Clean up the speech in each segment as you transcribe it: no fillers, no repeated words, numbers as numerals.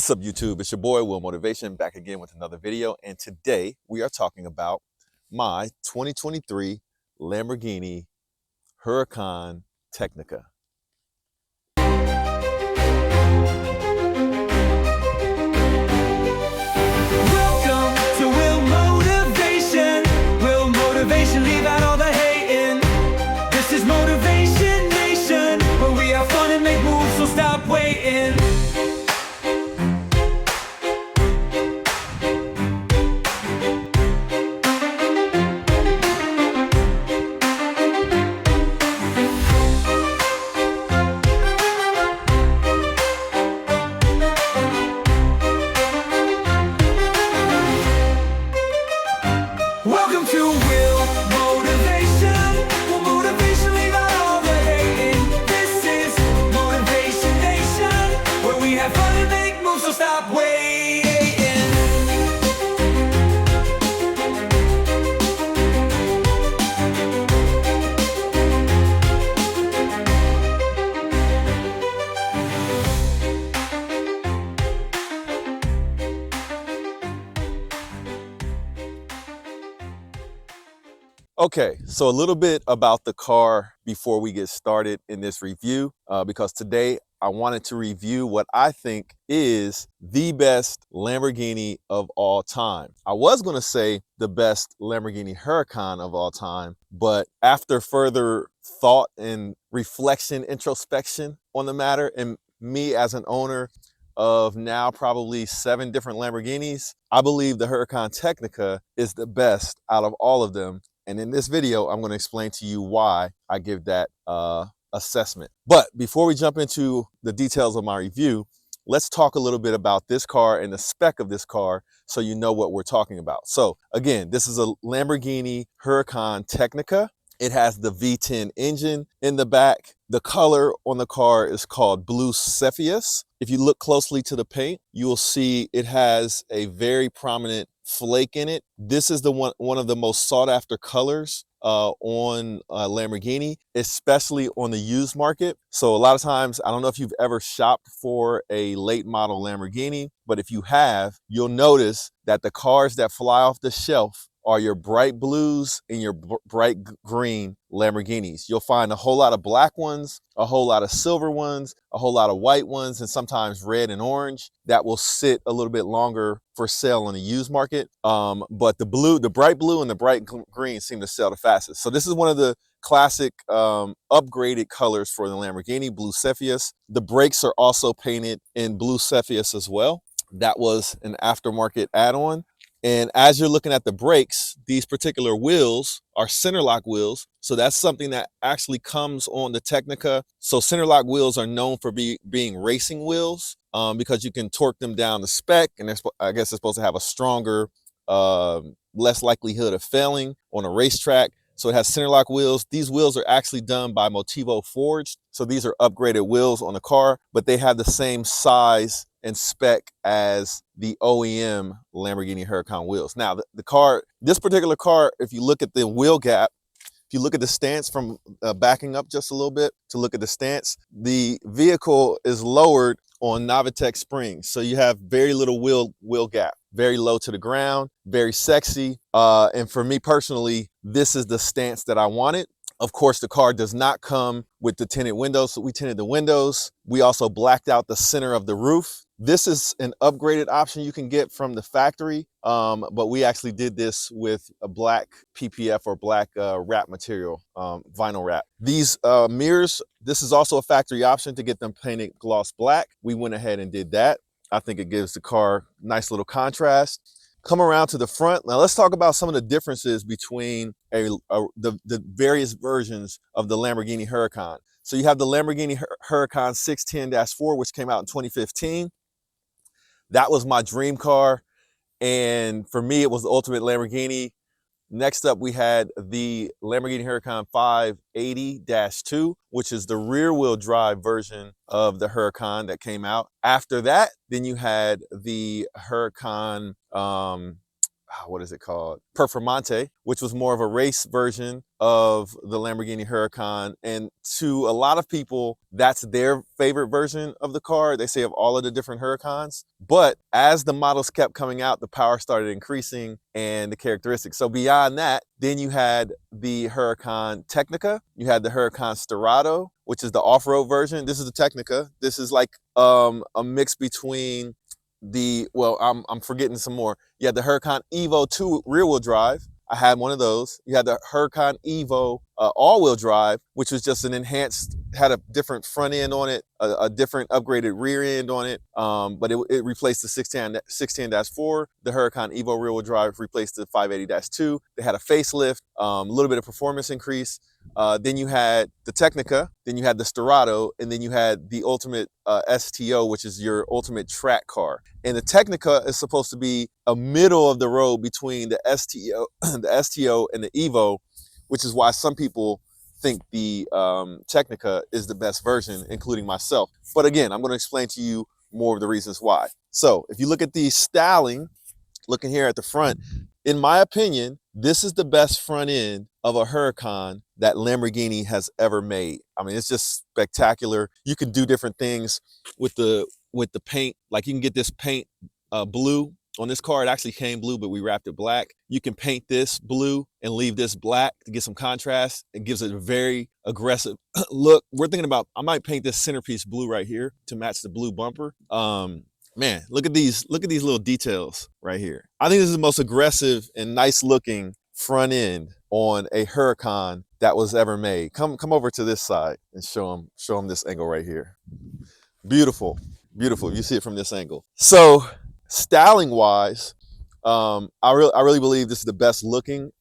What's up, YouTube? It's your boy, Will Motivation, back again with another video. And today we are talking about my 2023 Lamborghini Huracan Tecnica. Welcome to Will Motivation. Will Motivation, leave out all the hating. This is Motivation Nation, where we have fun and make moves, so stop waiting. Welcome to Will Motivation. Will Motivation, leave out all the hating. This is Motivation Nation, where we have fun and make moves, so stop waiting. Okay, so a little bit about the car before we get started in this review, because today I wanted to review what I think is the best Lamborghini of all time. I was going to say the best Lamborghini Huracan of all time, but after further thought and reflection, introspection on the matter, and me as an owner of now probably 7 different Lamborghinis, I believe the Huracan Tecnica is the best out of all of them. And in this video, I'm going to explain to you why I give that assessment. But before we jump into the details of my review, let's talk a little bit about this car and the spec of this car so you know what we're talking about. So again, this is a Lamborghini Huracan Tecnica. It has the V10 engine in the back. The color on the car is called blue Cepheus. If you look closely to the paint, you will see it has a very prominent flake in it. This is the one of the most sought after colors on Lamborghini, especially on the used market. So a lot of times, I don't know if you've ever shopped for a late model Lamborghini, but if you have, you'll notice that the cars that fly off the shelf are your bright blues and your bright green Lamborghinis. You'll find a whole lot of black ones, a whole lot of silver ones, a whole lot of white ones, and sometimes red and orange that will sit a little bit longer for sale on the used market. But the bright blue and the bright green seem to sell the fastest. So this is one of the classic upgraded colors for the Lamborghini, blue Cepheus. The brakes are also painted in blue Cepheus as well. That was an aftermarket add-on. And as you're looking at the brakes, these particular wheels are center lock wheels. So that's something that actually comes on the Tecnica. So center lock wheels are known for being racing wheels because you can torque them down to spec. And I guess it's supposed to have a stronger, less likelihood of failing on a racetrack. So it has center lock wheels. These wheels are actually done by Motivo Forged. So these are upgraded wheels on the car, but they have the same size and spec as the OEM Lamborghini Huracan wheels. Now, this particular car, if you look at the wheel gap, if you look at the stance from backing up just a little bit to look at the stance, the vehicle is lowered on Novitec springs. So you have very little wheel gap, very low to the ground, very sexy. And for me personally, this is the stance that I wanted. Of course, the car does not come with the tinted windows, so we tinted the windows. We also blacked out the center of the roof. This is an upgraded option you can get from the factory, but we actually did this with a black PPF or black wrap material, vinyl wrap. These mirrors, this is also a factory option to get them painted gloss black. We went ahead and did that. I think it gives the car nice little contrast. Come around to the front. Now let's talk about some of the differences between the various versions of the Lamborghini Huracan. So you have the Lamborghini Huracan 610-4, which came out in 2015. That was my dream car. And for me, it was the ultimate Lamborghini. Next up, we had the Lamborghini Huracan 580-2, which is the rear wheel drive version of the Huracan that came out. After that, then you had the Huracan what is it called? Performante, which was more of a race version of the Lamborghini Huracan. And to a lot of people, that's their favorite version of the car. They say of all of the different Huracans. But as the models kept coming out, the power started increasing and the characteristics. So beyond that, then you had the Huracan Tecnica, you had the Huracan Sterrato, which is the off-road version. This is the Tecnica. This is like a mix between I'm forgetting some more. You had the Huracan Evo 2 rear-wheel drive. I had one of those. You had the Huracan Evo all-wheel drive, which was just an enhanced, had a different front end on it, a different upgraded rear end on it. But it replaced the 610-4. The Huracan Evo rear-wheel drive replaced the 580-2. They had a facelift, a little bit of performance increase. Then you had the Tecnica, then you had the Sterrato, and then you had the ultimate STO, which is your ultimate track car. And the Tecnica is supposed to be a middle of the road between the STO, the STO and the Evo, which is why some people think the Tecnica is the best version, including myself. But again, I'm going to explain to you more of the reasons why. So if you look at the styling, looking here at the front, in my opinion, this is the best front end of a Huracan that Lamborghini has ever made. I mean, it's just spectacular. You can do different things with the paint. Like you can get this paint blue. On this car, it actually came blue, but we wrapped it black. You can paint this blue and leave this black to get some contrast. It gives it a very aggressive look. We're thinking about, I might paint this centerpiece blue right here to match the blue bumper. Man, look at these little details right here. I think this is the most aggressive and nice looking front end on a Huracan that was ever made. Come over to this side and show them this angle right here. Beautiful, beautiful. You see it from this angle. So styling wise, I really believe this is the best looking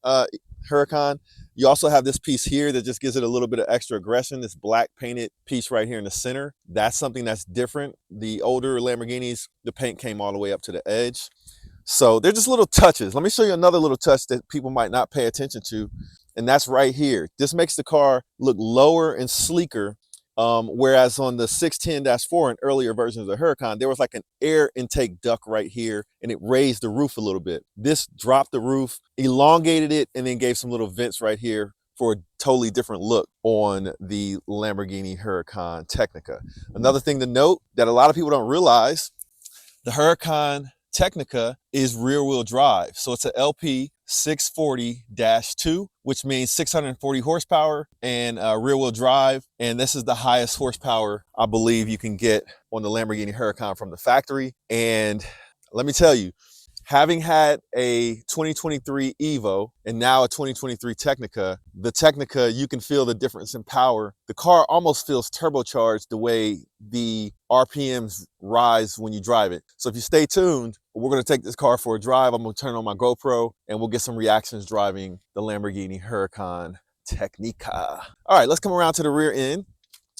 Huracan. You also have this piece here that just gives it a little bit of extra aggression, this black painted piece right here in the center. That's something that's different. The older Lamborghinis, the paint came all the way up to the edge. So they're just little touches. Let me show you another little touch that people might not pay attention to, and that's right here. This makes the car look lower and sleeker. Whereas on the 610-4 and earlier versions of the Huracan, there was like an air intake duct right here, and it raised the roof a little bit. This dropped the roof, elongated it, and then gave some little vents right here for a totally different look on the Lamborghini Huracan Tecnica. Another thing to note that a lot of people don't realize, the Huracan Tecnica is rear-wheel drive. So it's an LP 640-2, which means 640 horsepower and rear-wheel drive. And this is the highest horsepower I believe you can get on the Lamborghini Huracan from the factory. And let me tell you, having had a 2023 Evo and now a 2023 Tecnica, the Tecnica, you can feel the difference in power. The car almost feels turbocharged the way the RPMs rise when you drive it. So if you stay tuned, we're gonna take this car for a drive. I'm gonna turn on my GoPro and we'll get some reactions driving the Lamborghini Huracan Tecnica. All right, let's come around to the rear end.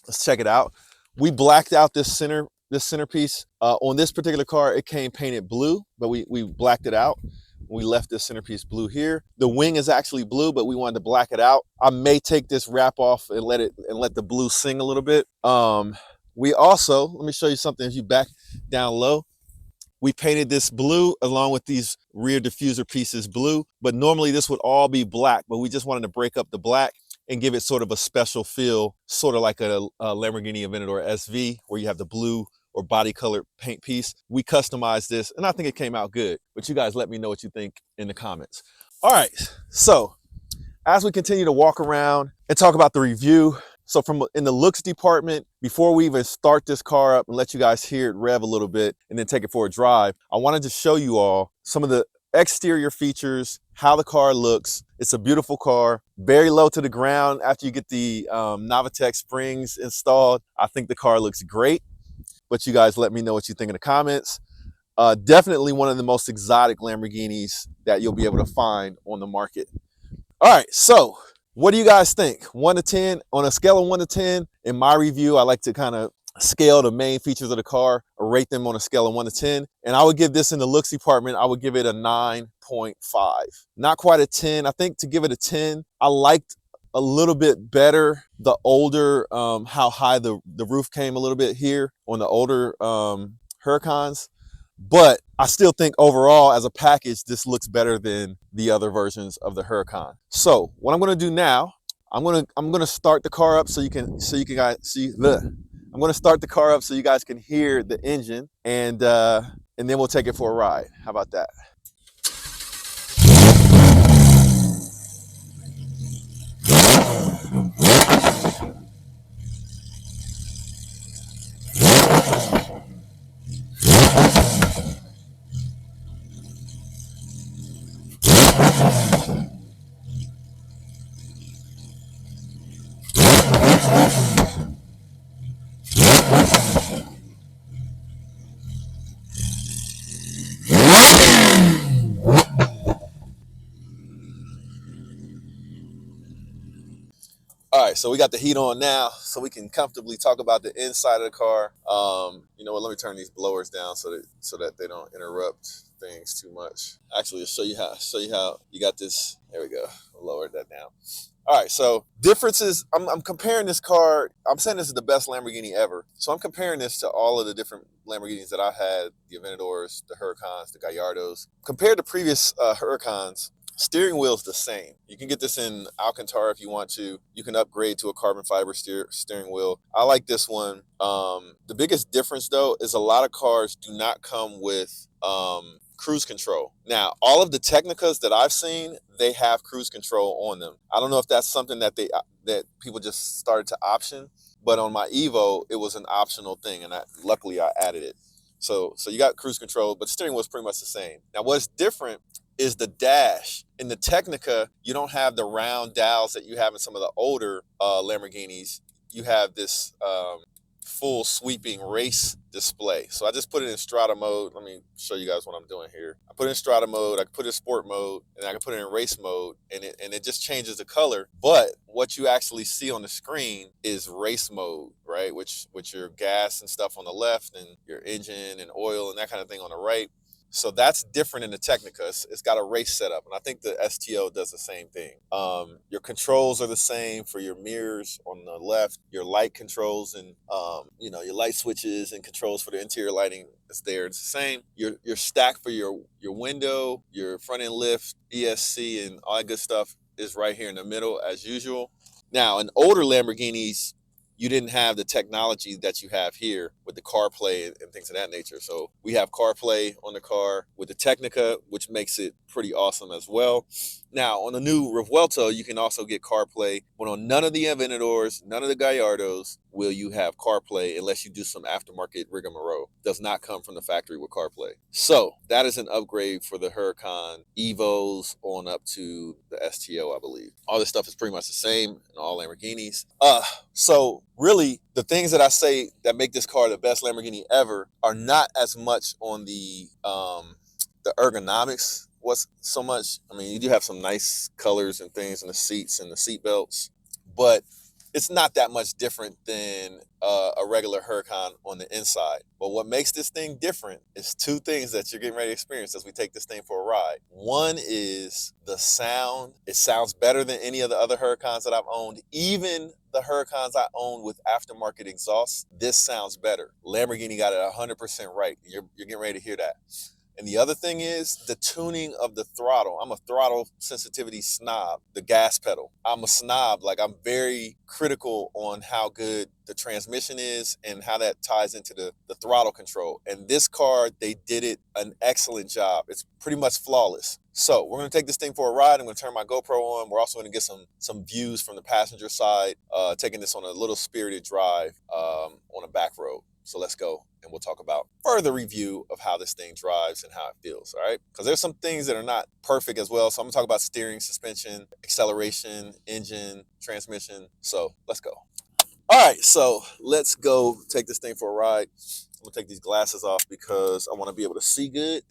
Let's check it out. We blacked out this centerpiece. On this particular car, it came painted blue, but we blacked it out. We left this centerpiece blue here. The wing is actually blue, but we wanted to black it out. I may take this wrap off and let the blue sing a little bit. We also, let me show you something. If you back down low, we painted this blue along with these rear diffuser pieces blue, but normally this would all be black, but we just wanted to break up the black and give it sort of a special feel, sort of like a Lamborghini Aventador SV, where you have the blue or body colored paint piece. We customized this and I think it came out good, but you guys let me know what you think in the comments. All right, so as we continue to walk around and talk about the review, so in the looks department, before we even start this car up and let you guys hear it rev a little bit and then take it for a drive, I wanted to show you all some of the exterior features, how the car looks. It's a beautiful car, very low to the ground. After you get the Novitec springs installed, I think the car looks great, but you guys let me know what you think in the comments. Definitely one of the most exotic Lamborghinis that you'll be able to find on the market. All right, so what do you guys think? 1 to 10, on a scale of 1 to 10, in my review, I like to kind of scale the main features of the car or rate them on a scale of 1 to 10. And I would give this in the looks department, I would give it a 9.5. Not quite a 10. I think to give it a 10, I liked a little bit better the older, how high the roof came a little bit here on the older Huracans. But I still think overall as a package, this looks better than the other versions of the Huracan. So what I'm gonna do now, I'm gonna start the car up so you can guys see the. I'm gonna start the car up so you guys can hear the engine, and then we'll take it for a ride. How about that? All right, so we got the heat on now, so we can comfortably talk about the inside of the car. You know what? Let me turn these blowers down so that they don't interrupt things too much. Actually, I'll show you how you got this. There we go. I'll lower that down. All right, so differences. I'm comparing this car. I'm saying this is the best Lamborghini ever. So I'm comparing this to all of the different Lamborghinis that I've had: the Aventadors, the Huracans, the Gallardos. Compared to previous Huracans, steering wheel's the same. You can get this in Alcantara if you want to. You can upgrade to a carbon fiber steering wheel. I like this one. The biggest difference though is a lot of cars do not come with cruise control. Now, all of the Technicas that I've seen, they have cruise control on them. I don't know if that's something that that people just started to option, but on my Evo, it was an optional thing, and luckily I added it. So you got cruise control, but steering wheel is pretty much the same. Now, what's different is the dash. In the Technica, you don't have the round dials that you have in some of the older Lamborghinis. You have this full sweeping race display. So I just put it in Strata mode. Let me show you guys what I'm doing here. I put it in Strata mode, I can put it in sport mode, and I can put it in race mode, and it just changes the color. But what you actually see on the screen is race mode, right? Which your gas and stuff on the left, and your engine and oil and that kind of thing on the right. So that's different in the Technica. It's got a race setup, and I think the STO does the same thing. Your controls are the same for your mirrors on the left, your light controls, and your light switches and controls for the interior lighting is there. It's the same. Your stack for your window, your front end lift, ESC, and all that good stuff is right here in the middle as usual. Now, in older Lamborghinis, you didn't have the technology that you have here with the CarPlay and things of that nature. So we have CarPlay on the car with the Technica, which makes it pretty awesome as well. Now, on the new Revuelto, you can also get CarPlay, but on none of the Aventadors, none of the Gallardos will you have CarPlay unless you do some aftermarket rigmarole. Does not come from the factory with CarPlay. So that is an upgrade for the Huracan Evos on up to the STO, I believe. All this stuff is pretty much the same in all Lamborghinis. So really, the things that I say that make this car the best Lamborghini ever are not as much on the ergonomics. What's so much? I mean, you do have some nice colors and things in the seats and the seat belts, but it's not that much different than a regular Huracan on the inside. But what makes this thing different is two things that you're getting ready to experience as we take this thing for a ride. One is the sound. It sounds better than any of the other Huracans that I've owned. Even the Huracans I own with aftermarket exhaust, this sounds better. Lamborghini got it 100% right. You're getting ready to hear that. And the other thing is the tuning of the throttle. I'm a throttle sensitivity snob, the gas pedal. I'm a snob. Like, I'm very critical on how good the transmission is and how that ties into the throttle control. And this car, they did it an excellent job. It's pretty much flawless. So we're going to take this thing for a ride. I'm going to turn my GoPro on. We're also going to get some views from the passenger side, taking this on a little spirited drive on a back road. So let's go, and we'll talk about further review of how this thing drives and how it feels, all right? Because there's some things that are not perfect as well. So I'm going to talk about steering, suspension, acceleration, engine, transmission. So let's go. All right, so let's go take this thing for a ride. I'm going to take these glasses off because I want to be able to see good.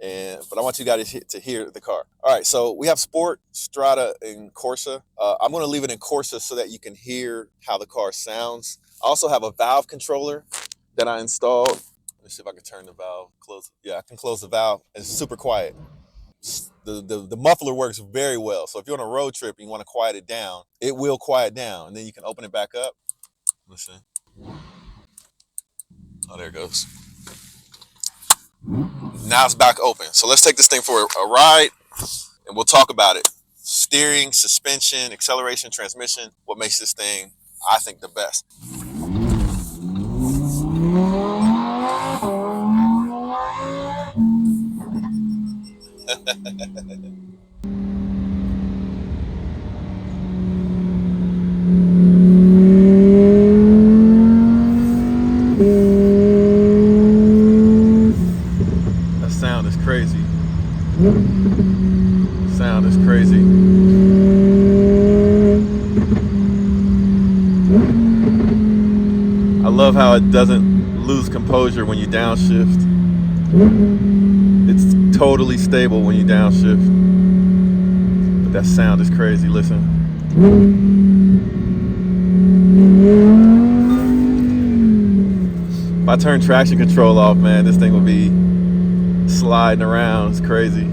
But I want you guys to hear the car. All right, so we have Sport, Strata, and Corsa. I'm going to leave it in Corsa so that you can hear how the car sounds. I also have a valve controller that I installed. Let me see if I can turn the valve, close. Yeah, I can close the valve. It's super quiet. The muffler works very well. So if you're on a road trip and you want to quiet it down, it will quiet down. And then you can open it back up. Listen. Oh, there it goes. Now it's back open. So let's take this thing for a ride and we'll talk about it. Steering, suspension, acceleration, transmission. What makes this thing, I think, the best? That sound is crazy. Sound is crazy. I love how it doesn't lose composure when you downshift. It's totally stable when you downshift. But that sound is crazy, listen. If I turn traction control off, man, this thing will be sliding around. It's crazy.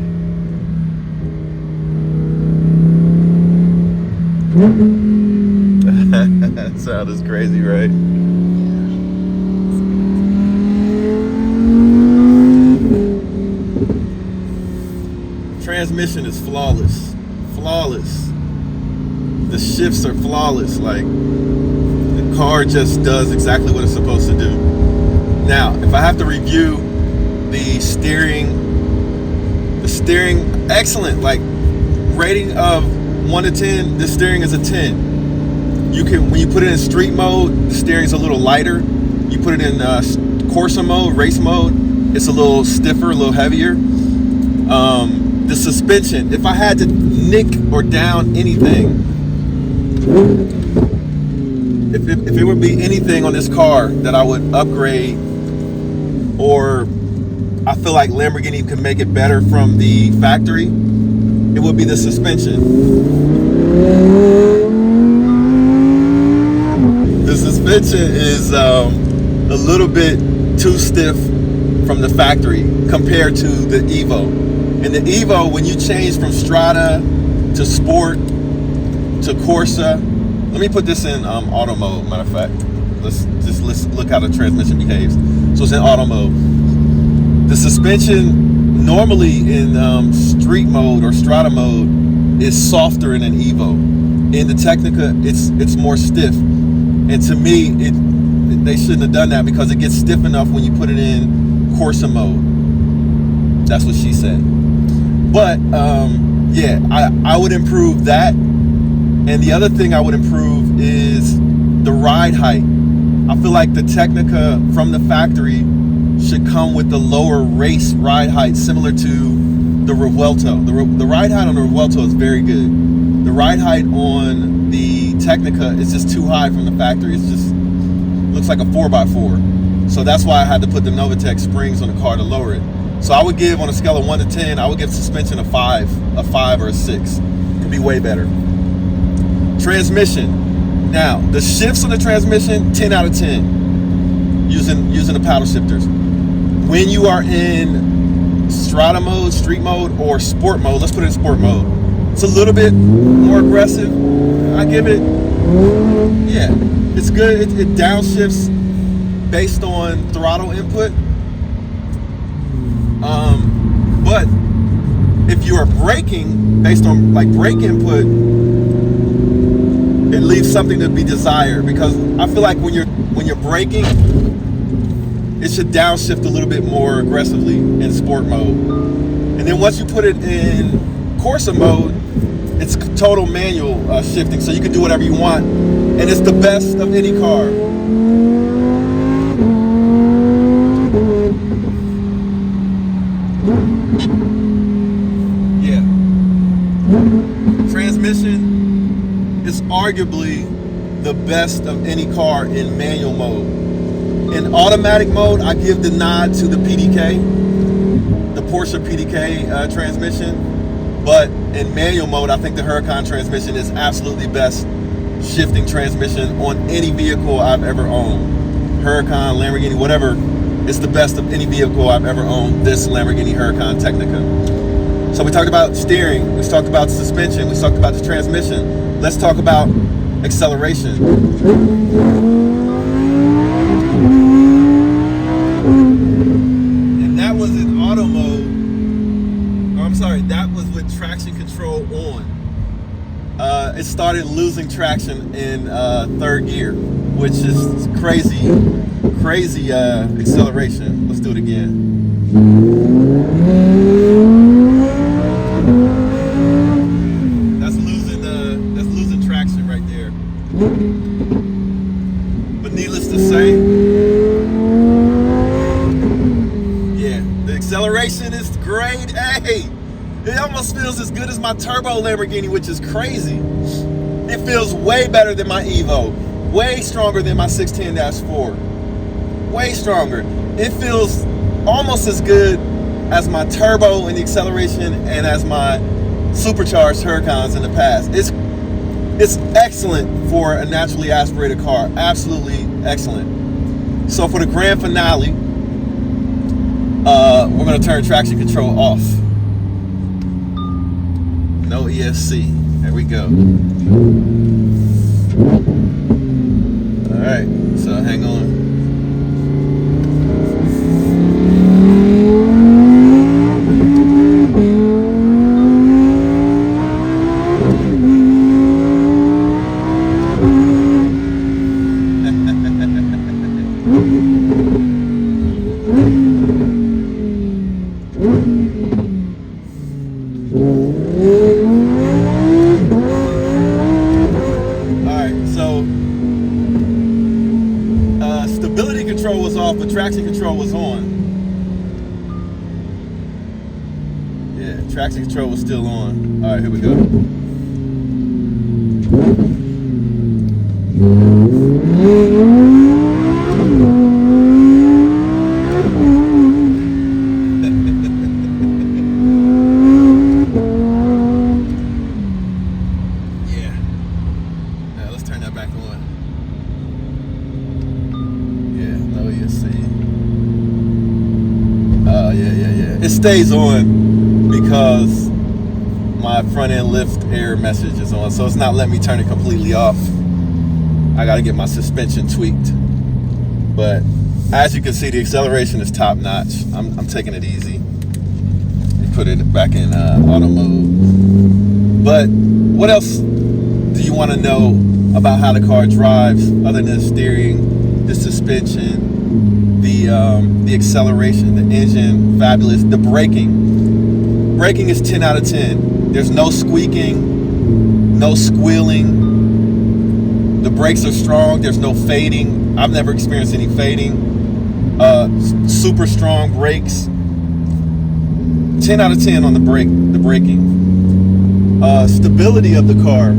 That sound is crazy, right? Transmission is flawless. Flawless. The shifts are flawless. Like, the car just does exactly what it's supposed to do. Now, if I have to review the steering, excellent. Like, rating of 1 to 10, the steering is a 10. You can, when you put it in street mode, the steering's a little lighter. You put it in Corsa mode, race mode, it's a little stiffer, a little heavier. The suspension, if I had to nick or down anything, if it would be anything on this car that I would upgrade, or I feel like Lamborghini can make it better from the factory, it would be the suspension. The suspension is a little bit too stiff from the factory compared to the Evo. In the Evo, when you change from Strada to Sport to Corsa, let me put this in auto mode, matter of fact. Let's look how the transmission behaves. So it's in auto mode. The suspension normally in street mode or Strada mode is softer in an Evo. In the Tecnica, it's more stiff. And to me, they shouldn't have done that because it gets stiff enough when you put it in Corsa mode. That's what she said. But yeah, I would improve that. And the other thing I would improve is the ride height. I feel like the Tecnica from the factory should come with the lower race ride height, similar to the Revuelto. The ride height on the Revuelto is very good. The ride height on the Tecnica is just too high from the factory. It's just looks like a 4x4. So that's why I had to put the Novatec springs on the car to lower it. So I would give, on a scale of 1 to 10, I would give suspension a 5 or a 6. It could be way better. Transmission. Now, the shifts on the transmission, 10 out of 10, using the paddle shifters. When you are in Strada mode, street mode, or sport mode, let's put it in sport mode, it's a little bit more aggressive. I give it, yeah, it's good. It downshifts based on throttle input. But if you are braking based on like brake input, it leaves something to be desired, because I feel like when you're braking, it should downshift a little bit more aggressively in sport mode. And then once you put it in Corsa mode, it's total manual shifting, so you can do whatever you want, and it's the best of any car. Yeah. Transmission is arguably the best of any car in manual mode. In automatic mode, I give the nod to the PDK, the Porsche PDK transmission. But in manual mode, I think the Huracan transmission is absolutely best shifting transmission on any vehicle I've ever owned. Huracan, Lamborghini, whatever, it's the best of any vehicle I've ever owned, this Lamborghini Huracan Tecnica. So we talked about steering, we talked about suspension, we talked about the transmission. Let's talk about acceleration. And that was in auto mode. was with traction control on. It started losing traction in third gear, which is crazy acceleration. Let's do it again. That's losing traction right there. But needless to say, yeah, the acceleration is great. Hey, it almost feels as good as my turbo Lamborghini, which is crazy. It feels way better than my Evo, way stronger than my 610-4, way stronger. It feels almost as good as my turbo in the acceleration and as my supercharged Huracans in the past. It's excellent for a naturally aspirated car, absolutely excellent. So for the grand finale, we're gonna turn traction control off. No ESC. There we go. All right, so hang on. Stability control was off, but traction control was on. Yeah, traction control was still on. All right, here we go. Yeah. Now let's turn that back on. Yeah. It stays on because my front end lift air message is on, so it's not letting me turn it completely off. I got to get my suspension tweaked. But as you can see, the acceleration is top notch. I'm taking it easy. Put it back in auto mode. But what else do you want to know about how the car drives other than the steering, the suspension, the acceleration, the engine, fabulous. The braking is 10 out of 10. There's no squeaking, no squealing. The brakes are strong. There's no fading. I've never experienced any fading. Super strong brakes. 10 out of 10 on the braking. Stability of the car,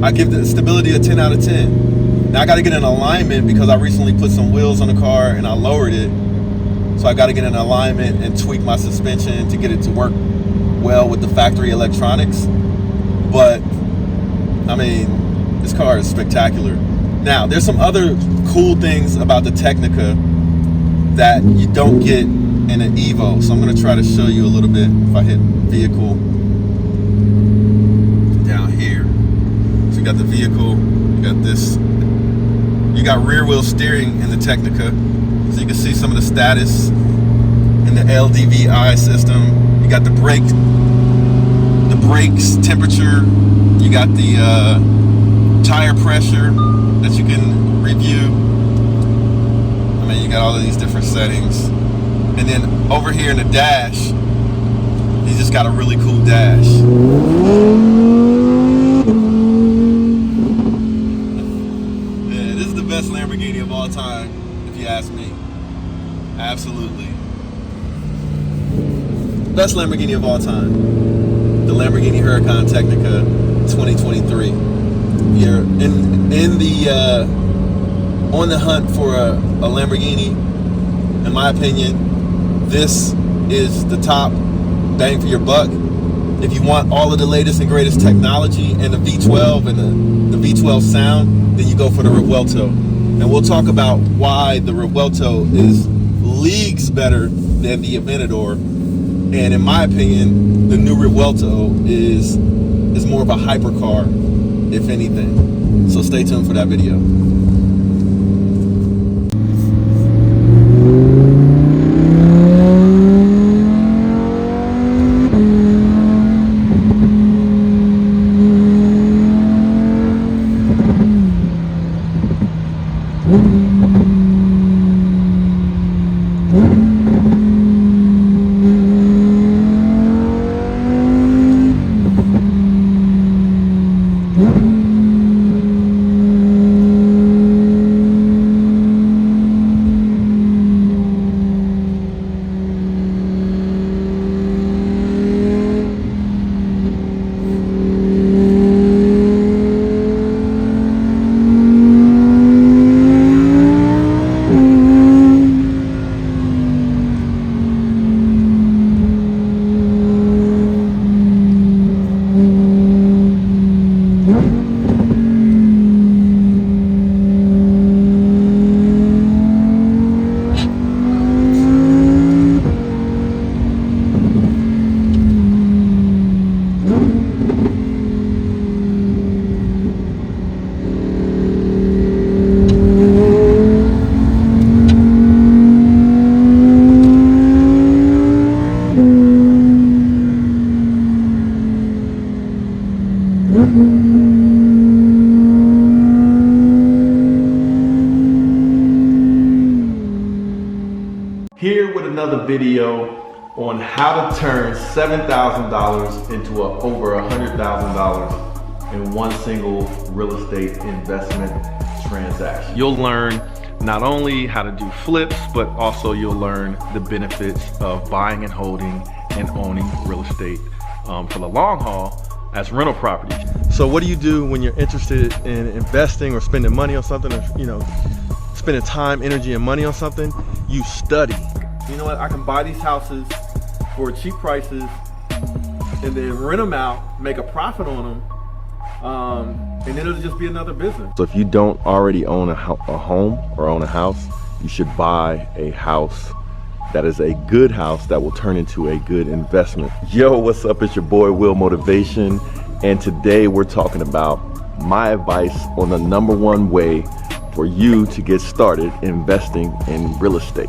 I give the stability a 10 out of 10. Now I got to get an alignment because I recently put some wheels on the car and I lowered it. So I got to get an alignment and tweak my suspension to get it to work well with the factory electronics. But I mean, this car is spectacular. Now there's some other cool things about the Tecnica that you don't get in an Evo. So I'm going to try to show you a little bit. If I hit vehicle down here. So you got the vehicle, you got this. You got rear wheel steering in the Tecnica, so you can see some of the status in the LDVI system. You got the brakes temperature. You got the tire pressure that you can review. I mean, you got all of these different settings. And then over here in the dash, you just got a really cool dash. Best Lamborghini of all time, if you ask me. Absolutely. Best Lamborghini of all time. The Lamborghini Huracan Tecnica 2023. You're in the on the hunt for a Lamborghini. In my opinion, this is the top bang for your buck. If you want all of the latest and greatest technology and the V12 and the V12 sound, then you go for the Revuelto. And we'll talk about why the Revuelto is leagues better than the Aventador. And in my opinion, the new Revuelto is more of a hypercar, if anything. So stay tuned for that video. Here with another video on how to turn $7,000 into over $100,000 in one single real estate investment transaction. You'll learn not only how to do flips, but also you'll learn the benefits of buying and holding and owning real estate for the long haul as rental property. So what do you do when you're interested in investing or spending money on something, or, you know, spending time, energy, and money on something? You study. You know what? I can buy these houses for cheap prices and then rent them out, make a profit on them, and then it'll just be another business. So if you don't already own a home or own a house, you should buy a house that is a good house that will turn into a good investment. Yo, what's up? It's your boy Will Motivation, and today we're talking about my advice on the #1 way for you to get started investing in real estate.